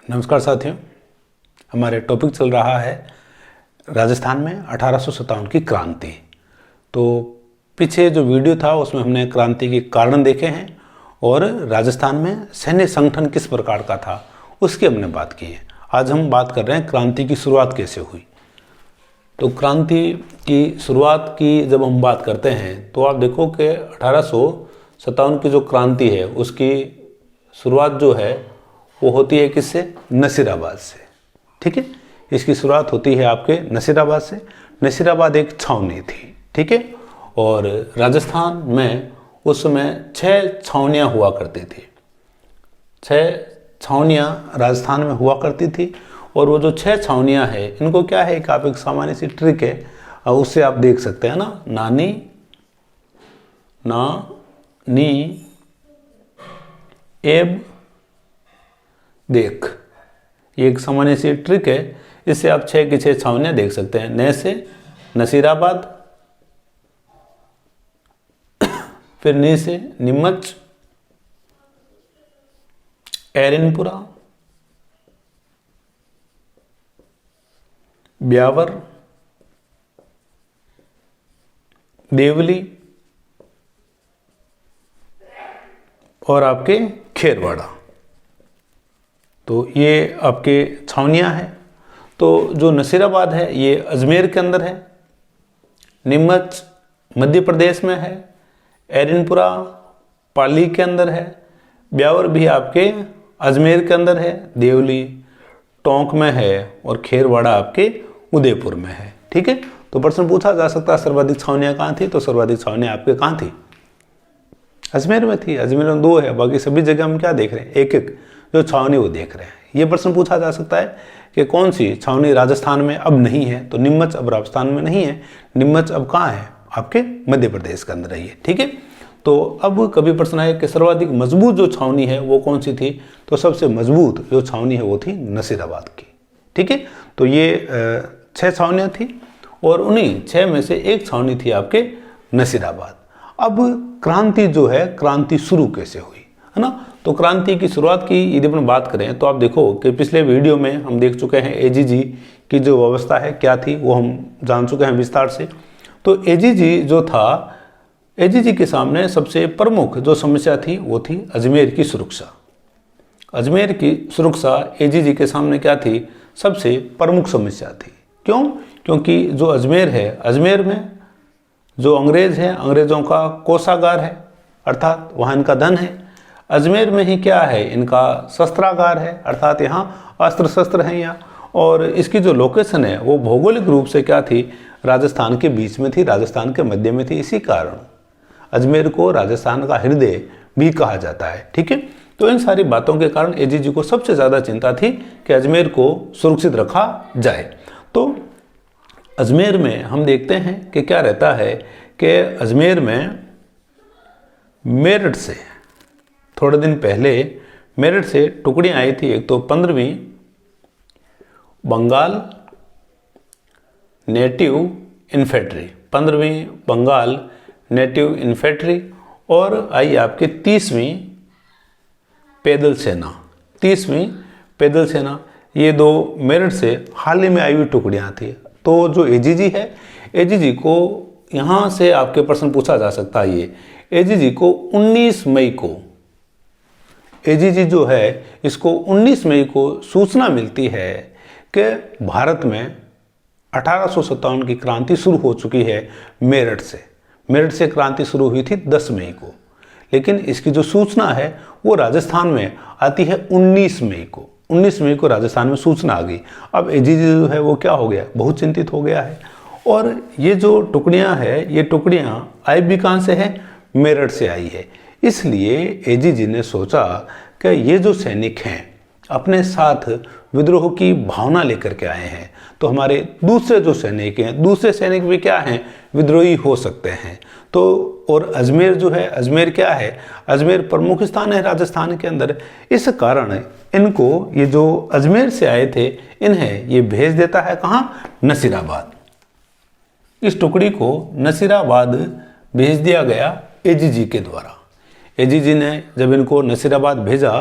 नमस्कार साथियों, हमारे टॉपिक चल रहा है राजस्थान में 1857 की क्रांति। तो पीछे जो वीडियो था उसमें हमने क्रांति के कारण देखे हैं और राजस्थान में सैन्य संगठन किस प्रकार का था उसकी हमने बात की है। आज हम बात कर रहे हैं क्रांति की शुरुआत कैसे हुई। तो क्रांति की शुरुआत की जब हम बात करते हैं तो आप देखो कि 1857 की जो क्रांति है उसकी शुरुआत जो है वो होती है किससे? नसीराबाद से। ठीक है, इसकी शुरुआत होती है आपके नसीराबाद से। नसीराबाद एक छावनी थी, ठीक है, और राजस्थान में उस समय 6 छावनियाँ हुआ करती थी। 6 छावनियाँ राजस्थान में हुआ करती थी और वो जो 6 छावनियाँ हैं इनको क्या है, आप एक सामान्य सी ट्रिक है उससे आप देख सकते हैं ना, नानी ना नी एब देख, ये एक सामान्य सी ट्रिक है। इससे आप 6 की 6 छावनियाँ देख सकते हैं। न से नसीराबाद, फिर नी से नीमच, एरनपुरा, ब्यावर, देवली और आपके खेरवाड़ा। तो ये आपके छावनियाँ हैं। तो जो नसीराबाद है ये अजमेर के अंदर है, नीमच मध्य प्रदेश में है, एरनपुरा पाली के अंदर है, ब्यावर भी आपके अजमेर के अंदर है, देवली टोंक में है और खेरवाड़ा आपके उदयपुर में है। ठीक है, तो प्रश्न पूछा जा सकता है सर्वाधिक छावनियाँ कहाँ थी? तो सर्वाधिक छावनियाँ आपके कहाँ थी? अजमेर में थी। अजमेर में 2 है, बाकी सभी जगह हम क्या देख रहे हैं? एक एक जो छावनी वो देख रहे हैं। ये प्रश्न पूछा जा सकता है कि कौन सी छावनी राजस्थान में अब नहीं है? तो नीमच अब राजस्थान में नहीं है। नीमच अब कहाँ है? आपके मध्य प्रदेश के अंदर है ये। ठीक है, तो अब कभी प्रश्न आए कि सर्वाधिक मजबूत जो छावनी है वो कौन सी थी? तो सबसे मजबूत जो छावनी है वो थी नसीराबाद की। ठीक है, तो ये 6 छावनियाँ थी और उन्हीं 6 में से एक छावनी थी आपके नसीराबाद। अब क्रांति जो है, क्रांति शुरू कैसे हुई, है ना? तो क्रांति की शुरुआत की यदि अपन बात करें तो आप देखो कि पिछले वीडियो में हम देख चुके हैं एजीजी की जो व्यवस्था है क्या थी वो हम जान चुके हैं विस्तार से। तो एजीजी जो था, एजीजी के सामने सबसे प्रमुख जो समस्या थी वो थी अजमेर की सुरक्षा। अजमेर की सुरक्षा एजीजी के सामने क्या थी? सबसे प्रमुख समस्या थी। क्यों? क्योंकि जो अजमेर है, अजमेर में जो अंग्रेज हैं, अंग्रेजों का कोषागार है, अर्थात वहाँ इनका धन है। अजमेर में ही क्या है? इनका शस्त्रागार है, अर्थात यहाँ अस्त्र शस्त्र हैं यहाँ। और इसकी जो लोकेशन है वो भौगोलिक रूप से क्या थी? राजस्थान के बीच में थी, राजस्थान के मध्य में थी। इसी कारण अजमेर को राजस्थान का हृदय भी कहा जाता है। ठीक है, तो इन सारी बातों के कारण एजीजी को सबसे ज़्यादा चिंता थी कि अजमेर को सुरक्षित रखा जाए। तो अजमेर में हम देखते हैं कि क्या रहता है कि अजमेर में मेरठ से थोड़े दिन पहले मेरठ से टुकड़ियाँ आई थी। एक तो 15वीं बंगाल नेटिव इन्फेंट्री, 15वीं बंगाल नेटिव इन्फेंट्री और आई आपकी 30वीं पैदल सेना, 30वीं पैदल सेना। ये 2 मेरठ से हाल ही में आई हुई टुकड़ियाँ थी। तो जो एजीजी है, एजीजी को यहाँ से आपके प्रश्न पूछा जा सकता है। ये एजीजी को 19 मई को, एजीजी जो है इसको 19 मई को सूचना मिलती है कि भारत में 1857 की क्रांति शुरू हो चुकी है मेरठ से। मेरठ से क्रांति शुरू हुई थी 10 मई को, लेकिन इसकी जो सूचना है वो राजस्थान में आती है 19 मई को। 19 मई को राजस्थान में सूचना आ गई। अब एजीजी जो है वो क्या हो गया? बहुत चिंतित हो गया है। और ये जो टुकड़ियाँ हैं, ये टुकड़ियाँ आई भी कहाँ से है? मेरठ से आई है। इसलिए एजीजी ने सोचा कि ये जो सैनिक हैं अपने साथ विद्रोह की भावना लेकर के आए हैं, तो हमारे दूसरे जो सैनिक हैं, दूसरे सैनिक भी क्या हैं? विद्रोही हो सकते हैं। तो और अजमेर जो है, अजमेर क्या है? अजमेर प्रमुख स्थान है राजस्थान के अंदर। इस कारण इनको, ये जो अजमेर से आए थे, इन्हें ये भेज देता है कहाँ? नसीराबाद। इस टुकड़ी को नसीराबाद भेज दिया गया एजीजी के द्वारा। एजीजी ने जब इनको नसीराबाद भेजा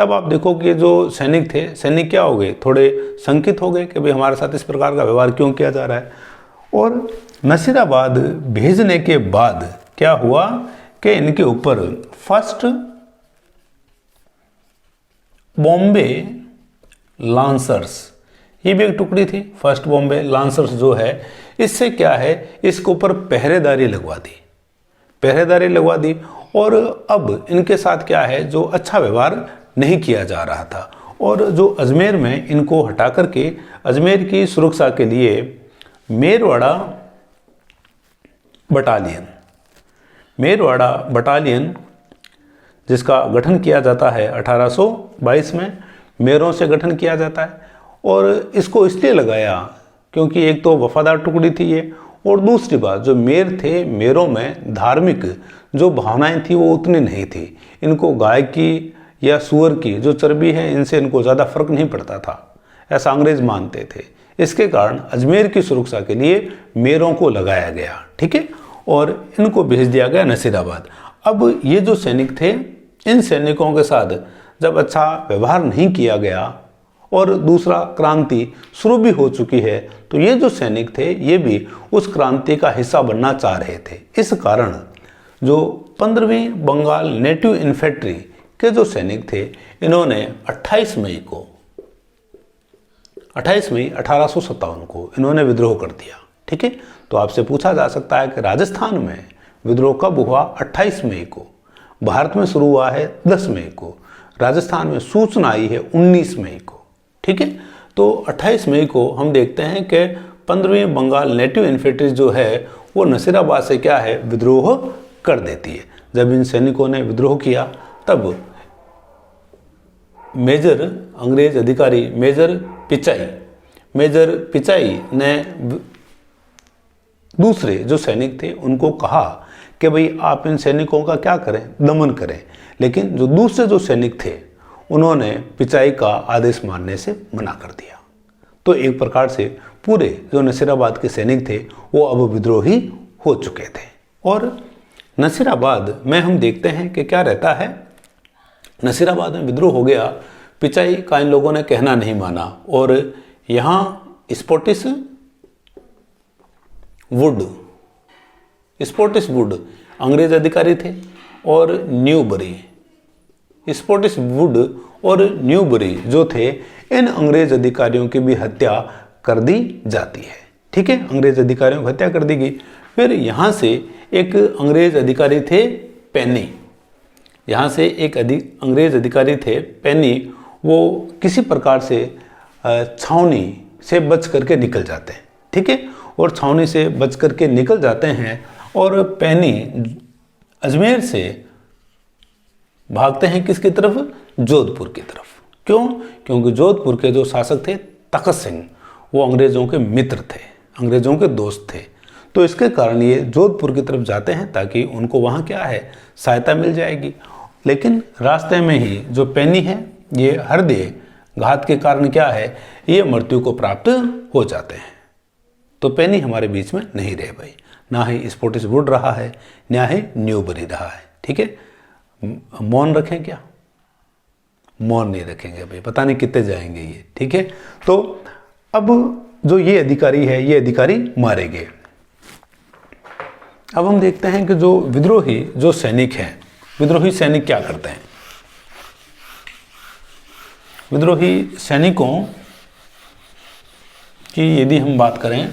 तब आप देखो कि जो सैनिक थे, सैनिक क्या हो गए, थोड़े शंकित हो गए कि भाई हमारे साथ इस प्रकार का व्यवहार क्यों किया जा रहा है। और नसीराबाद भेजने के बाद क्या हुआ कि इनके ऊपर फर्स्ट बॉम्बे लांसर्स, ये भी एक टुकड़ी थी, फर्स्ट बॉम्बे लांसर्स जो है, इससे क्या है, इसके ऊपर पहरेदारी लगवा दी, पहरेदारी लगवा दी। और अब इनके साथ क्या है, जो अच्छा व्यवहार नहीं किया जा रहा था। और जो अजमेर में इनको हटा करके अजमेर की सुरक्षा के लिए मेरवाड़ा बटालियन, मेरवाड़ा बटालियन जिसका गठन किया जाता है 1822 में, मेरों से गठन किया जाता है। और इसको इसलिए लगाया क्योंकि एक तो वफादार टुकड़ी थी ये, और दूसरी बात जो मेर थे, मेरों में धार्मिक जो भावनाएं थी वो उतनी नहीं थी। इनको गाय की या सूअर की जो चर्बी है इनसे इनको ज़्यादा फर्क नहीं पड़ता था, ऐसा अंग्रेज मानते थे। इसके कारण अजमेर की सुरक्षा के लिए मेरों को लगाया गया, ठीक है, और इनको भेज दिया गया नसीराबाद। अब ये जो सैनिक थे, इन सैनिकों के साथ जब अच्छा व्यवहार नहीं किया गया और दूसरा क्रांति शुरू भी हो चुकी है, तो ये जो सैनिक थे ये भी उस क्रांति का हिस्सा बनना चाह रहे थे। इस कारण जो 15वीं बंगाल नेटिव इन्फेंट्री के जो सैनिक थे, इन्होंने 28 मई 1857 को इन्होंने विद्रोह कर दिया, ठीक है। तो आपसे पूछा जा सकता है कि राजस्थान में विद्रोह कब हुआ? 28 मई को। भारत में शुरू हुआ है 10 मई को, राजस्थान में सूचना आई है 19 मई को, ठीक है। तो 28 मई को हम देखते हैं कि 15वीं बंगाल नेटिव इन्फेंट्री जो है वो नसीराबाद से क्या है, विद्रोह कर देती है। जब इन सैनिकों ने विद्रोह किया तब मेजर अंग्रेज अधिकारी मेजर पिचाई ने दूसरे जो सैनिक थे उनको कहा कि भाई आप इन सैनिकों का क्या करें, दमन करें। लेकिन जो दूसरे जो सैनिक थे उन्होंने पिचाई का आदेश मानने से मना कर दिया। तो एक प्रकार से पूरे जो नसीराबाद के सैनिक थे वो अब विद्रोही हो चुके थे। और नसीराबाद में हम देखते हैं कि क्या रहता है, नसीराबाद में विद्रोह हो गया, पिचाई का इन लोगों ने कहना नहीं माना और यहाँ स्कॉटिश वुड अंग्रेज अधिकारी थे और स्कॉटिश वुड और न्यूबरी जो थे, इन अंग्रेज अधिकारियों की भी हत्या कर दी जाती है, ठीक है। अंग्रेज अधिकारियों की हत्या कर दी गई। फिर यहाँ से एक अंग्रेज अधिकारी थे पेनी, यहाँ से एक अंग्रेज अधिकारी थे पेनी, वो किसी प्रकार से छावनी से बच करके निकल जाते हैं, ठीक है। और छावनी से बच करके निकल जाते हैं और पेनी अजमेर से भागते हैं किसकी तरफ? जोधपुर की तरफ। क्यों? क्योंकि जोधपुर के जो शासक थे तखत सिंह, वो अंग्रेजों के मित्र थे, अंग्रेजों के दोस्त थे। तो इसके कारण ये जोधपुर की तरफ जाते हैं ताकि उनको वहाँ क्या है, सहायता मिल जाएगी। लेकिन रास्ते में ही जो पेनी है ये हृदय घात के कारण क्या है, ये मृत्यु को प्राप्त हो जाते हैं। तो पेनी हमारे बीच में नहीं रहे भाई, ना ही स्कॉटिश वुड रहा है, ना ही न्यूबरी रहा है, ठीक है। मौन रखें क्या? मौन नहीं रखेंगे भाई, पता नहीं कितने जाएंगे ये, ठीक है। तो अब जो ये अधिकारी है, ये अधिकारी मारे गए। अब हम देखते हैं कि जो विद्रोही जो सैनिक हैं, विद्रोही सैनिक क्या करते हैं। विद्रोही सैनिकों की यदि हम बात करें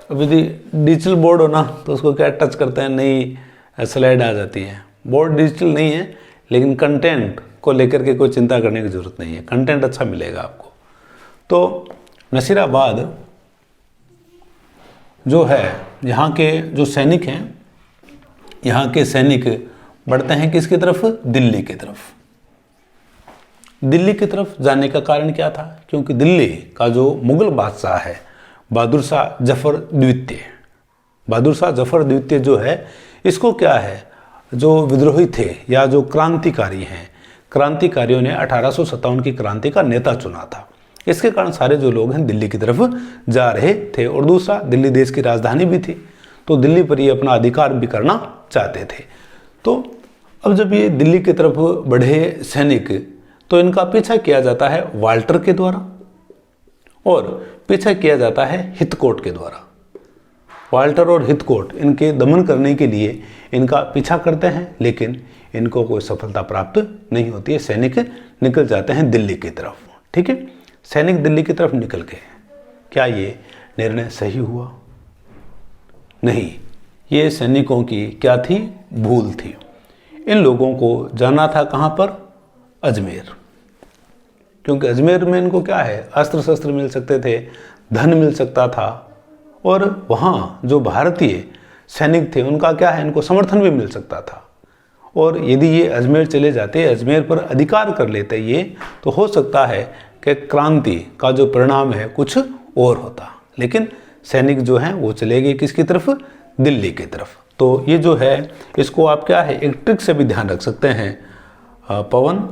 अब यदि डिजिटल बोर्ड हो ना तो उसको क्या टच करते हैं, नई स्लाइड आ जाती है। बोर्ड डिजिटल नहीं है लेकिन कंटेंट को लेकर के कोई चिंता करने की ज़रूरत नहीं है, कंटेंट अच्छा मिलेगा आपको। तो नसीराबाद जो है, यहाँ के जो सैनिक हैं, यहाँ के सैनिक बढ़ते हैं किसकी तरफ? दिल्ली की तरफ। दिल्ली की तरफ जाने का कारण क्या था? क्योंकि दिल्ली का जो मुगल बादशाह है बहादुर शाह जफर द्वितीय। बहादुर शाह जफर द्वितीय जो है, इसको क्या है, जो विद्रोही थे या जो क्रांतिकारी हैं, क्रांतिकारियों ने 1857 की क्रांति का नेता चुना था। इसके कारण सारे जो लोग हैं दिल्ली की तरफ जा रहे थे। और दूसरा, दिल्ली देश की राजधानी भी थी, तो दिल्ली पर ये अपना अधिकार भी करना चाहते थे। तो अब जब ये दिल्ली की तरफ बढ़े सैनिक, तो इनका पीछा किया जाता है वाल्टर के द्वारा और पीछा किया जाता है हिथकोट के द्वारा। वाल्टर और हिथकोट इनके दमन करने के लिए इनका पीछा करते हैं, लेकिन इनको कोई सफलता प्राप्त नहीं होती है। सैनिक निकल जाते हैं दिल्ली की तरफ। ठीक है, सैनिक दिल्ली की तरफ निकल गए। क्या ये निर्णय सही हुआ? नहीं, ये सैनिकों की क्या थी, भूल थी। इन लोगों को जाना था कहाँ पर, अजमेर, क्योंकि अजमेर में इनको क्या है, अस्त्र शस्त्र मिल सकते थे, धन मिल सकता था, और वहाँ जो भारतीय सैनिक थे उनका क्या है, इनको समर्थन भी मिल सकता था। और यदि ये अजमेर चले जाते, अजमेर पर अधिकार कर लेते ये, तो हो सकता है कि क्रांति का जो परिणाम है कुछ और होता। लेकिन सैनिक जो हैं वो चले गए किसकी तरफ, दिल्ली की तरफ। तो ये जो है, इसको आप क्या है, एक ट्रिक से भी ध्यान रख सकते हैं, पवन।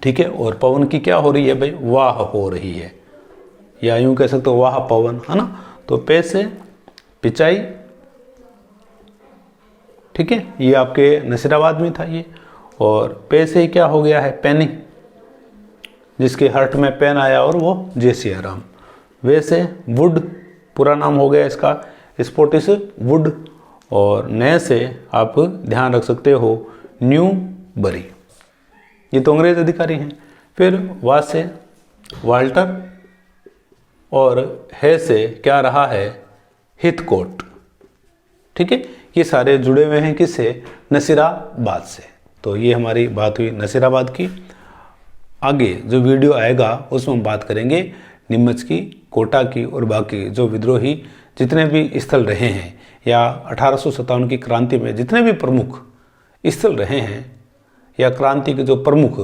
ठीक है, और पवन की क्या हो रही है भाई, वाह हो रही है, या यूं कह सकते हो वाह पवन, है ना। तो पे से पिचाई, ठीक है, ये आपके नसीराबाद में था ये। और पे से क्या हो गया है, पैनी, जिसके हर्ट में पेन आया और वो जे सियाराम। वे से वुड, पूरा नाम हो गया इसका स्पोर्टिस वुड। और नए से आप ध्यान रख सकते हो न्यू बरी, ये तो अंग्रेज अधिकारी हैं। फिर वा से वाल्टर, और है से क्या रहा है, हिथकोट। ठीक है, ये सारे जुड़े हुए हैं किससे, नसीराबाद से। तो ये हमारी बात हुई नसीराबाद की। आगे जो वीडियो आएगा उसमें हम बात करेंगे नीमच की, कोटा की और बाकी जो विद्रोही जितने भी स्थल रहे हैं, या 1857 की क्रांति में जितने भी प्रमुख स्थल रहे हैं, या क्रांति के जो प्रमुख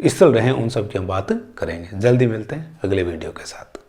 स्थल रहे हैं, उन सब की हम बात करेंगे। जल्दी मिलते हैं अगले वीडियो के साथ।